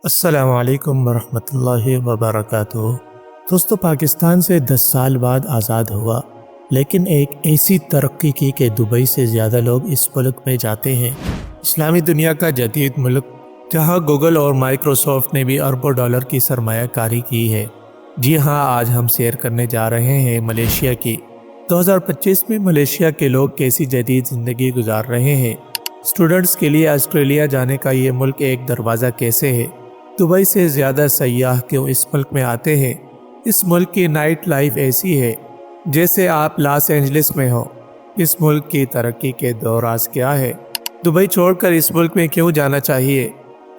السلام علیکم ورحمۃ اللہ وبرکاتہ۔ دوستو، پاکستان سے 10 سال بعد آزاد ہوا، لیکن ایک ایسی ترقی کی کہ دبئی سے زیادہ لوگ اس ملک میں جاتے ہیں۔ اسلامی دنیا کا جدید ملک جہاں گوگل اور مائیکروسافٹ نے بھی اربوں ڈالر کی سرمایہ کاری کی ہے۔ جی ہاں، آج ہم سیر کرنے جا رہے ہیں ملیشیا کی۔ 2025 میں ملیشیا کے لوگ کیسی جدید زندگی گزار رہے ہیں۔ اسٹوڈنٹس کے لیے آسٹریلیا جانے کا یہ ملک ایک دروازہ کیسے ہے؟ دبئی سے زیادہ سیاح کیوں اس ملک میں آتے ہیں؟ اس ملک کی نائٹ لائف ایسی ہے جیسے آپ لاس اینجلس میں ہو۔ اس ملک کی ترقی کے دو راز کیا ہے؟ دبئی چھوڑ کر اس ملک میں کیوں جانا چاہیے؟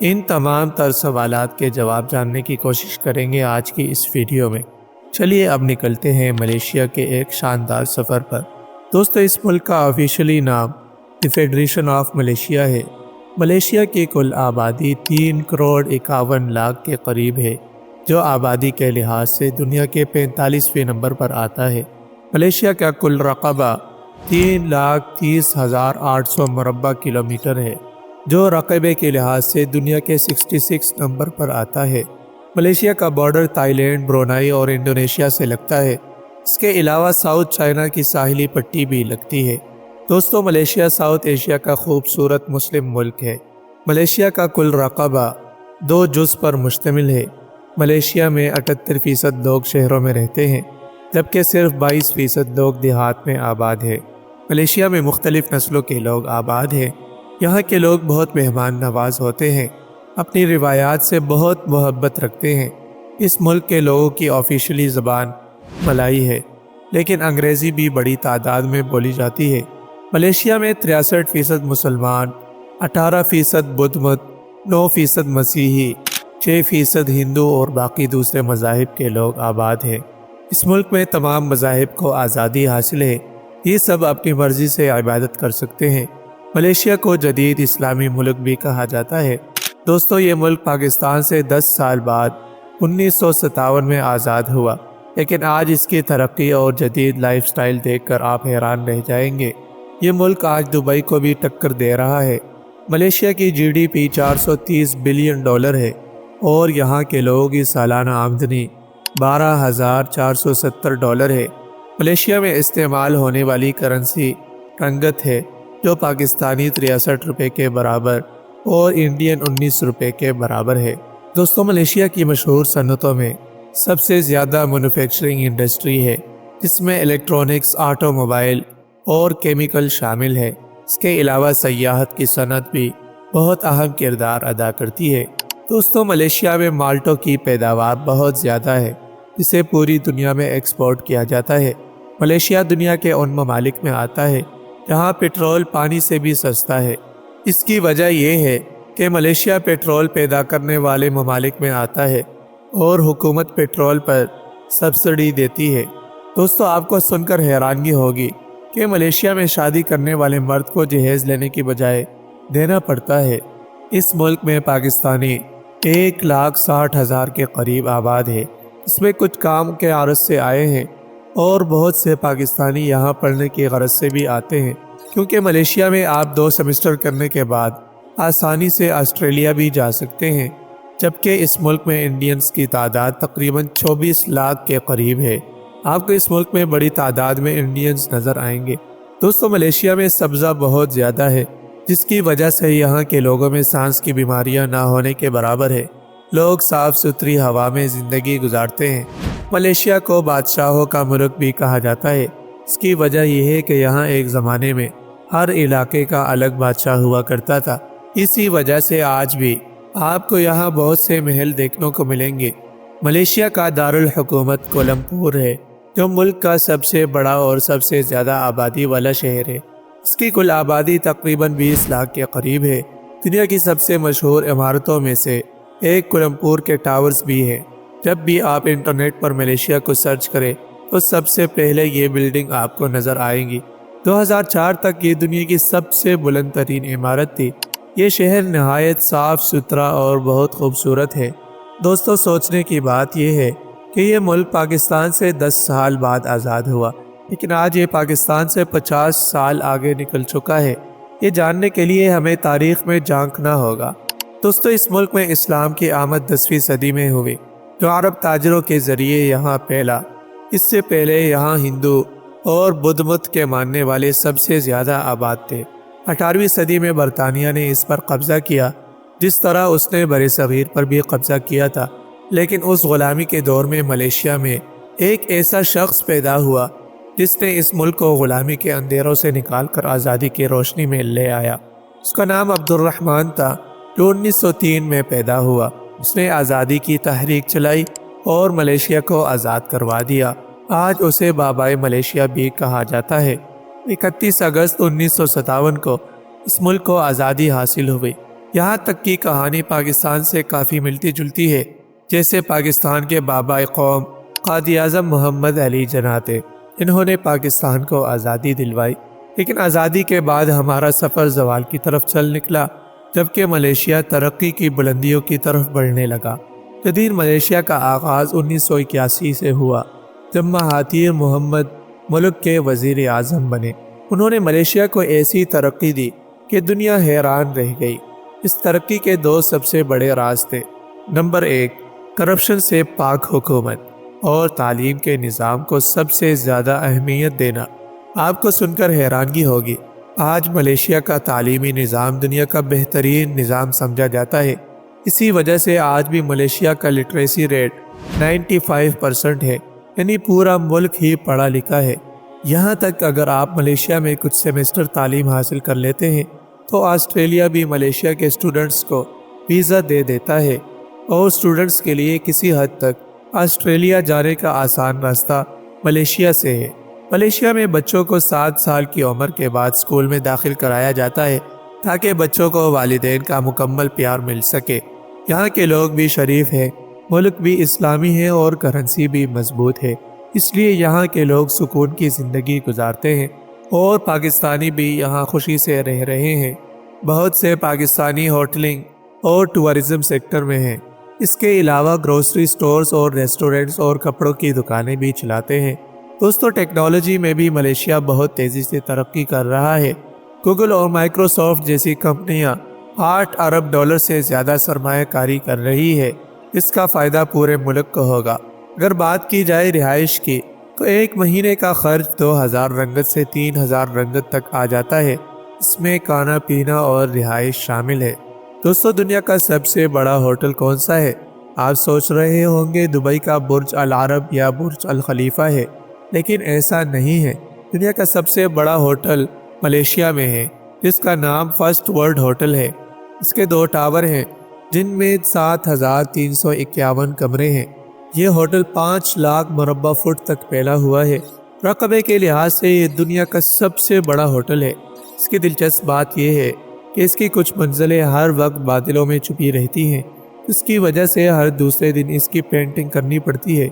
ان تمام تر سوالات کے جواب جاننے کی کوشش کریں گے آج کی اس ویڈیو میں۔ چلیے اب نکلتے ہیں ملیشیا کے ایک شاندار سفر پر۔ دوستو، اس ملک کا آفیشلی نام دی فیڈریشن آف ملیشیا ہے۔ ملیشیا کی کل آبادی 3,51,00,000 کے قریب ہے، جو آبادی کے لحاظ سے دنیا کے 45ویں نمبر پر آتا ہے۔ ملیشیا کا کل رقبہ 3,30,800 مربع کلومیٹر ہے، جو رقبے کے لحاظ سے دنیا کے 66 نمبر پر آتا ہے۔ ملیشیا کا بارڈر تھائی لینڈ، برونائی اور انڈونیشیا سے لگتا ہے۔ اس کے علاوہ ساؤتھ چائنا کی ساحلی پٹی بھی لگتی ہے۔ دوستو، ملیشیا ساؤتھ ایشیا کا خوبصورت مسلم ملک ہے۔ ملیشیا کا کل رقبہ 2 جزء پر مشتمل ہے۔ ملیشیا میں 78% لوگ شہروں میں رہتے ہیں، جبکہ صرف 22% لوگ دیہات میں آباد ہیں۔ ملیشیا میں مختلف نسلوں کے لوگ آباد ہیں۔ یہاں کے لوگ بہت مہمان نواز ہوتے ہیں، اپنی روایات سے بہت محبت رکھتے ہیں۔ اس ملک کے لوگوں کی آفیشلی زبان ملائی ہے، لیکن انگریزی بھی بڑی تعداد میں بولی جاتی ہے۔ ملیشیا میں 63% مسلمان، 18% بدھ مت، 9% مسیحی، 6% ہندو اور باقی دوسرے مذاہب کے لوگ آباد ہیں۔ اس ملک میں تمام مذاہب کو آزادی حاصل ہے۔ یہ سب اپنی مرضی سے عبادت کر سکتے ہیں۔ ملیشیا کو جدید اسلامی ملک بھی کہا جاتا ہے۔ دوستو، یہ ملک پاکستان سے 10 سال بعد 1957 میں آزاد ہوا، لیکن آج اس کی ترقی اور جدید لائف سٹائل دیکھ کر آپ حیران رہ جائیں گے۔ یہ ملک آج دبئی کو بھی ٹکر دے رہا ہے۔ ملیشیا کی GDP 430 بلین ڈالر ہے اور یہاں کے لوگوں کی سالانہ آمدنی 12,470 ڈالر ہے۔ ملیشیا میں استعمال ہونے والی کرنسی رنگت ہے، جو پاکستانی 63 روپے کے برابر اور انڈین 19 روپے کے برابر ہے۔ دوستو، ملیشیا کی مشہور صنعتوں میں سب سے زیادہ مینوفیکچرنگ انڈسٹری ہے، جس میں الیکٹرانکس، آٹو موبائل اور کیمیکل شامل ہے۔ اس کے علاوہ سیاحت کی صنعت بھی بہت اہم کردار ادا کرتی ہے۔ دوستو، ملیشیا میں مالٹوں کی پیداوار بہت زیادہ ہے، جسے پوری دنیا میں ایکسپورٹ کیا جاتا ہے۔ ملیشیا دنیا کے ان ممالک میں آتا ہے جہاں پیٹرول پانی سے بھی سستا ہے۔ اس کی وجہ یہ ہے کہ ملیشیا پیٹرول پیدا کرنے والے ممالک میں آتا ہے اور حکومت پیٹرول پر سبسڈی دیتی ہے۔ دوستو، آپ کو سن کر حیرانگی ہوگی کہ ملیشیا میں شادی کرنے والے مرد کو جہیز لینے کی بجائے دینا پڑتا ہے۔ اس ملک میں پاکستانی 1,60,000 کے قریب آباد ہے۔ اس میں کچھ کام کے غرض سے آئے ہیں اور بہت سے پاکستانی یہاں پڑھنے کی غرض سے بھی آتے ہیں، کیونکہ ملیشیا میں آپ 2 سیمسٹر کرنے کے بعد آسانی سے آسٹریلیا بھی جا سکتے ہیں، جبکہ اس ملک میں انڈینز کی تعداد تقریباً 24 لاکھ کے قریب ہے۔ آپ کو اس ملک میں بڑی تعداد میں انڈینز نظر آئیں گے۔ دوستو، ملیشیا میں سبزہ بہت زیادہ ہے، جس کی وجہ سے یہاں کے لوگوں میں سانس کی بیماریاں نہ ہونے کے برابر ہے۔ لوگ صاف ستھری ہوا میں زندگی گزارتے ہیں۔ ملیشیا کو بادشاہوں کا ملک بھی کہا جاتا ہے۔ اس کی وجہ یہ ہے کہ یہاں ایک زمانے میں ہر علاقے کا الگ بادشاہ ہوا کرتا تھا۔ اسی وجہ سے آج بھی آپ کو یہاں بہت سے محل دیکھنے کو ملیں گے۔ ملیشیا کا دارالحکومت کولمبور ہے، جو ملک کا سب سے بڑا اور سب سے زیادہ آبادی والا شہر ہے۔ اس کی کل آبادی تقریباً 20 لاکھ کے قریب ہے۔ دنیا کی سب سے مشہور عمارتوں میں سے ایک کولمبور کے ٹاورز بھی ہے۔ جب بھی آپ انٹرنیٹ پر ملیشیا کو سرچ کریں تو سب سے پہلے یہ بلڈنگ آپ کو نظر آئیں گی۔ 2004 تک یہ دنیا کی سب سے بلند ترین عمارت تھی۔ یہ شہر نہایت صاف ستھرا اور بہت خوبصورت ہے۔ دوستو، سوچنے کی بات یہ ہے کہ یہ ملک پاکستان سے 10 سال بعد آزاد ہوا، لیکن آج یہ پاکستان سے 50 سال آگے نکل چکا ہے۔ یہ جاننے کے لیے ہمیں تاریخ میں جھانکنا ہوگا دوستو اس ملک میں اسلام کی آمد 10ویں صدی میں ہوئی جو عرب تاجروں کے ذریعے یہاں پھیلا۔ اس سے پہلے یہاں ہندو اور بدھ مت کے ماننے والے سب سے زیادہ آباد تھے۔ 18ویں صدی میں برطانیہ نے اس پر قبضہ کیا، جس طرح اس نے بر صغیر پر بھی قبضہ کیا تھا، لیکن اس غلامی کے دور میں ملیشیا میں ایک ایسا شخص پیدا ہوا جس نے اس ملک کو غلامی کے اندھیروں سے نکال کر آزادی کی روشنی میں لے آیا۔ اس کا نام عبد الرحمن تھا، جو 1903 میں پیدا ہوا۔ اس نے آزادی کی تحریک چلائی اور ملیشیا کو آزاد کروا دیا۔ آج اسے بابائے ملیشیا بھی کہا جاتا ہے۔ 31 اگست 1957 کو اس ملک کو آزادی حاصل ہوئی۔ یہاں تک کی کہانی پاکستان سے کافی ملتی جلتی ہے، جیسے پاکستان کے بابائے قوم قائد اعظم محمد علی جناح تھے، انہوں نے پاکستان کو آزادی دلوائی۔ لیکن آزادی کے بعد ہمارا سفر زوال کی طرف چل نکلا، جبکہ ملیشیا ترقی کی بلندیوں کی طرف بڑھنے لگا۔ جدید ملیشیا کا آغاز 1981 سے ہوا، جب مہاتیر محمد ملک کے وزیر اعظم بنے۔ انہوں نے ملیشیا کو ایسی ترقی دی کہ دنیا حیران رہ گئی۔ اس ترقی کے 2 سب سے بڑے راز تھے۔ نمبر 1، کرپشن سے پاک حکومت اور تعلیم کے نظام کو سب سے زیادہ اہمیت دینا۔ آپ کو سن کر حیرانگی ہوگی، آج ملیشیا کا تعلیمی نظام دنیا کا بہترین نظام سمجھا جاتا ہے۔ اسی وجہ سے آج بھی ملیشیا کا لٹریسی ریٹ 95% ہے، یعنی پورا ملک ہی پڑھا لکھا ہے۔ یہاں تک اگر آپ ملیشیا میں کچھ سیمسٹر تعلیم حاصل کر لیتے ہیں تو آسٹریلیا بھی ملیشیا کے اسٹوڈنٹس کو ویزا دے دیتا ہے، اور اسٹوڈنٹس کے لیے کسی حد تک آسٹریلیا جانے کا آسان راستہ ملیشیا سے ہے۔ ملیشیا میں بچوں کو 7 سال کی عمر کے بعد اسکول میں داخل کرایا جاتا ہے تاکہ بچوں کو والدین کا مکمل پیار مل سکے۔ یہاں کے لوگ بھی شریف ہیں، ملک بھی اسلامی ہے اور کرنسی بھی مضبوط ہے، اس لیے یہاں کے لوگ سکون کی زندگی گزارتے ہیں، اور پاکستانی بھی یہاں خوشی سے رہ رہے ہیں۔ بہت سے پاکستانی ہوٹلنگ اور ٹورزم سیکٹر میں ہیں۔ اس کے علاوہ گروسری سٹورز اور ریسٹورنٹس اور کپڑوں کی دکانیں بھی چلاتے ہیں۔ دوستو ٹیکنالوجی میں بھی ملیشیا بہت تیزی سے ترقی کر رہا ہے۔ گوگل اور مائکروسافٹ جیسی کمپنیاں $8 ارب سے زیادہ سرمایہ کاری کر رہی ہے۔ اس کا فائدہ پورے ملک کو ہوگا۔ اگر بات کی جائے رہائش کی تو ایک مہینے کا خرچ 2000 رنگت سے 3000 رنگت تک آ جاتا ہے۔ اس میں کھانا پینا اور رہائش شامل ہے۔ دوستو دنیا کا سب سے بڑا ہوٹل کون سا ہے؟ آپ سوچ رہے ہوں گے دبئی کا برج العرب یا برج الخلیفہ ہے، لیکن ایسا نہیں ہے۔ دنیا کا سب سے بڑا ہوٹل ملیشیا میں ہے، جس کا نام فرسٹ ورلڈ ہوٹل ہے۔ اس کے 2 ٹاور ہیں، جن میں 7351 کمرے ہیں۔ یہ ہوٹل 5 لاکھ مربع فٹ تک پھیلا ہوا ہے۔ رقبے کے لحاظ سے یہ دنیا کا سب سے بڑا ہوٹل ہے۔ اس کی دلچسپ بات یہ ہے کہ اس کی کچھ منزلیں ہر وقت بادلوں میں چھپی رہتی ہیں، اس کی وجہ سے ہر دوسرے دن اس کی پینٹنگ کرنی پڑتی ہے۔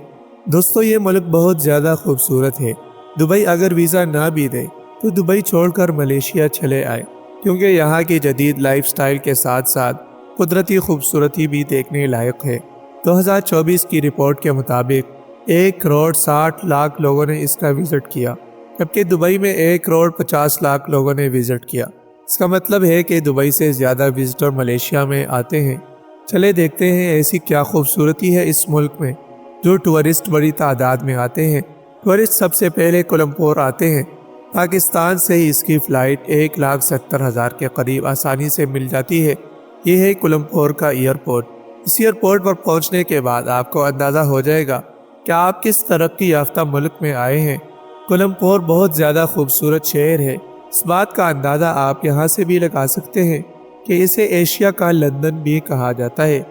دوستو یہ ملک بہت زیادہ خوبصورت ہے۔ دبئی اگر ویزا نہ بھی دے تو دبئی چھوڑ کر ملیشیا چلے آئے، کیونکہ یہاں کی جدید لائف سٹائل کے ساتھ ساتھ قدرتی خوبصورتی بھی دیکھنے لائق ہے۔ 2024 کی رپورٹ کے مطابق 1,60,00,000 لوگوں نے اس کا وزٹ کیا، جبکہ دبئی میں 1,50,00,000 لوگوں نے وزٹ کیا۔ اس کا مطلب ہے کہ دبئی سے زیادہ وزٹر ملیشیا میں آتے ہیں۔ چلے دیکھتے ہیں ایسی کیا خوبصورتی ہے اس ملک میں جو ٹورسٹ بڑی تعداد میں آتے ہیں۔ ٹورسٹ سب سے پہلے کولمبور آتے ہیں۔ پاکستان سے ہی اس کی فلائٹ 1,70,000 کے قریب آسانی سے مل جاتی ہے۔ یہ ہے کولمبور کا ایئرپورٹ۔ اس ایئرپورٹ پر پہنچنے کے بعد آپ کو اندازہ ہو جائے گا کہ آپ کس ترقی یافتہ ملک میں آئے ہیں۔ کولمبور بہت زیادہ خوبصورت شہر ہے۔ اس بات کا اندازہ آپ یہاں سے بھی لگا سکتے ہیں کہ اسے ایشیا کا لندن بھی کہا جاتا ہے۔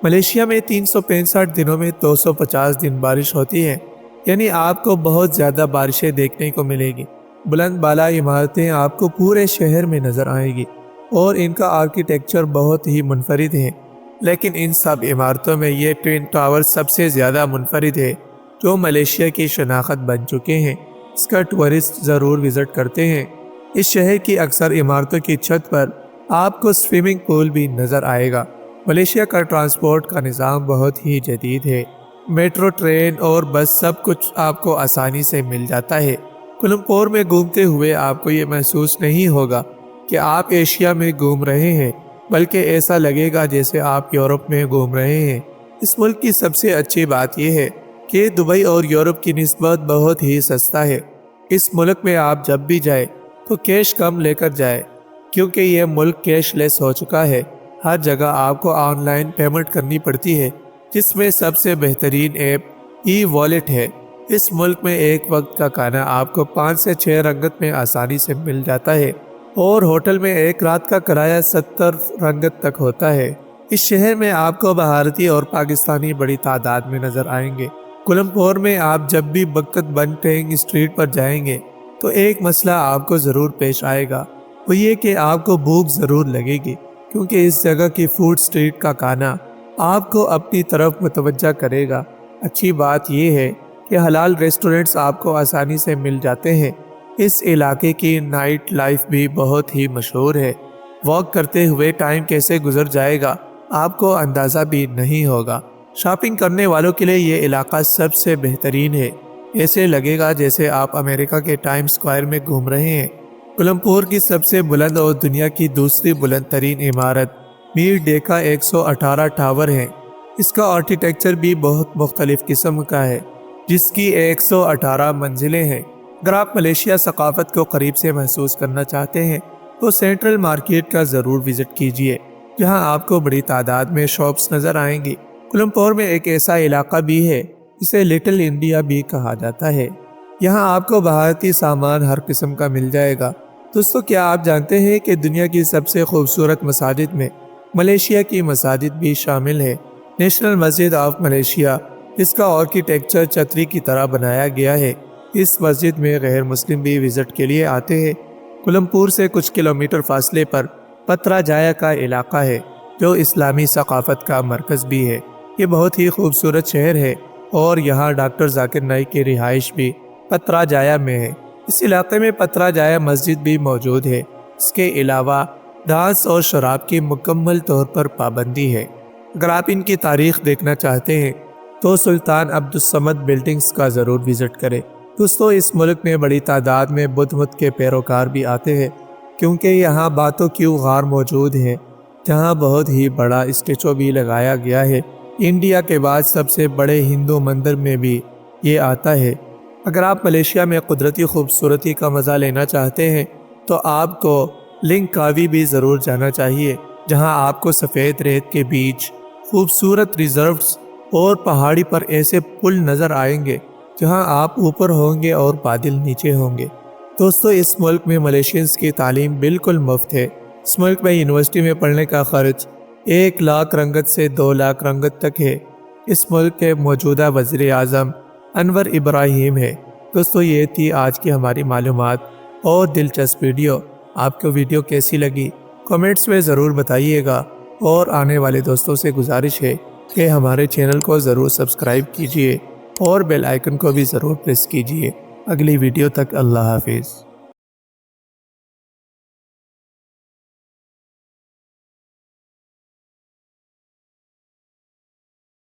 ملیشیا میں 365 دنوں میں 250 دن بارش ہوتی ہے، یعنی آپ کو بہت زیادہ بارشیں دیکھنے کو ملے گی۔ بلند بالا عمارتیں آپ کو پورے شہر میں نظر آئیں گی، اور ان کا آرکیٹیکچر بہت ہی منفرد ہے۔ لیکن ان سب عمارتوں میں یہ ٹوین ٹاور سب سے زیادہ منفرد ہے، جو ملیشیا کی شناخت بن چکے ہیں۔ اس کا ٹورسٹ ضرور وزٹ کرتے ہیں۔ اس شہر کی اکثر عمارتوں کی چھت پر آپ کو سوئمنگ پول بھی نظر آئے گا۔ ملیشیا کا ٹرانسپورٹ کا نظام بہت ہی جدید ہے۔ میٹرو، ٹرین اور بس سب کچھ آپ کو آسانی سے مل جاتا ہے۔ کولمبور میں گھومتے ہوئے آپ کو یہ محسوس نہیں ہوگا کہ آپ ایشیا میں گھوم رہے ہیں، بلکہ ایسا لگے گا جیسے آپ یورپ میں گھوم رہے ہیں۔ اس ملک کی سب سے اچھی بات یہ ہے کہ دبئی اور یورپ کی نسبت بہت ہی سستا ہے۔ اس ملک میں آپ جب بھی جائیں تو کیش کم لے کر جائیں، کیونکہ یہ ملک کیش لیس ہو چکا ہے۔ ہر جگہ آپ کو آن لائن پیمنٹ کرنی پڑتی ہے، جس میں سب سے بہترین ایپ ای والیٹ ہے۔ اس ملک میں ایک وقت کا کھانا آپ کو 5 سے 6 رنگت میں آسانی سے مل جاتا ہے، اور ہوٹل میں ایک رات کا کرایہ 70 رنگت تک ہوتا ہے۔ اس شہر میں آپ کو بھارتی اور پاکستانی بڑی تعداد میں نظر آئیں گے۔ کولمپور میں آپ جب بھی بکت بن ٹینگ اسٹریٹ پر جائیں گے تو ایک مسئلہ آپ کو ضرور پیش آئے گا، وہ یہ کہ آپ کو بھوک ضرور لگے گی، کیونکہ اس جگہ کی فوڈ اسٹریٹ کا کھانا آپ کو اپنی طرف متوجہ کرے گا۔ اچھی بات یہ ہے کہ حلال ریسٹورنٹس آپ کو آسانی سے مل جاتے ہیں۔ اس علاقے کی نائٹ لائف بھی بہت ہی مشہور ہے۔ واک کرتے ہوئے ٹائم کیسے گزر جائے گا آپ کو اندازہ بھی نہیں ہوگا۔ شاپنگ کرنے والوں کے لیے یہ علاقہ سب سے بہترین ہے۔ ایسے لگے گا جیسے آپ امریکہ کے ٹائم سکوائر میں گھوم رہے ہیں۔ کولمپور کی سب سے بلند اور دنیا کی دوسری بلند ترین عمارت میر ڈیکا 118 ٹاور ہے۔ اس کا آرکیٹیکچر بھی بہت مختلف قسم کا ہے، جس کی 118 منزلیں ہیں۔ اگر آپ ملیشیا ثقافت کو قریب سے محسوس کرنا چاہتے ہیں تو سینٹرل مارکیٹ کا ضرور وزٹ کیجیے، جہاں آپ کو بڑی تعداد میں شاپس نظر آئیں گی۔ کولمپور میں ایک ایسا علاقہ بھی ہے جسے لٹل انڈیا بھی کہا جاتا ہے۔ یہاں آپ کو بھارتی سامان ہر قسم کا مل جائے گا۔ دوستو، کیا آپ جانتے ہیں کہ دنیا کی سب سے خوبصورت مساجد میں ملیشیا کی مساجد بھی شامل ہے؟ نیشنل مسجد آف ملیشیا، جس کا آرکیٹیکچر چھتری کی طرح بنایا گیا ہے، اس مسجد میں غیر مسلم بھی وزٹ کے لیے آتے ہیں۔ کولمپور سے کچھ کلومیٹر فاصلے پر پترا جایا کا علاقہ ہے، جو اسلامی ثقافت کا مرکز بھی ہے۔ یہ بہت ہی خوبصورت شہر ہے، اور یہاں ڈاکٹر ذاکر نائک کی رہائش بھی پترا جایا میں ہے۔ اس علاقے میں پترا جایا مسجد بھی موجود ہے۔ اس کے علاوہ ڈانس اور شراب کی مکمل طور پر پابندی ہے۔ اگر آپ ان کی تاریخ دیکھنا چاہتے ہیں تو سلطان عبدالصمد بلڈنگز کا ضرور وزٹ کریں۔ دوستو، اس ملک میں بڑی تعداد میں بدھ مت کے پیروکار بھی آتے ہیں، کیونکہ یہاں باتو کیو غار موجود ہے، جہاں بہت ہی بڑا اسٹیچو بھی لگایا گیا ہے۔ انڈیا کے بعد سب سے بڑے ہندو مندر میں بھی یہ آتا ہے۔ اگر آپ ملیشیا میں قدرتی خوبصورتی کا مزہ لینا چاہتے ہیں تو آپ کو لنکاوی بھی ضرور جانا چاہیے، جہاں آپ کو سفید ریت کے بیچ، خوبصورت ریزرٹس اور پہاڑی پر ایسے پل نظر آئیں گے جہاں آپ اوپر ہوں گے اور بادل نیچے ہوں گے۔ دوستو، اس ملک میں ملیشینز کی تعلیم بالکل مفت ہے۔ اس ملک میں یونیورسٹی میں پڑھنے کا خرچ 1 لاکھ رنگت سے 2 لاکھ رنگت تک ہے۔ اس ملک کے موجودہ وزیر اعظم انور ابراہیم ہے۔ دوستو، یہ تھی آج کی ہماری معلومات اور دلچسپ ویڈیو۔ آپ کو ویڈیو کیسی لگی کمنٹس میں ضرور بتائیے گا، اور آنے والے دوستوں سے گزارش ہے کہ ہمارے چینل کو ضرور سبسکرائب کیجیے اور بیل آئیکن کو بھی ضرور پریس کیجیے۔ اگلی ویڈیو تک اللہ حافظ۔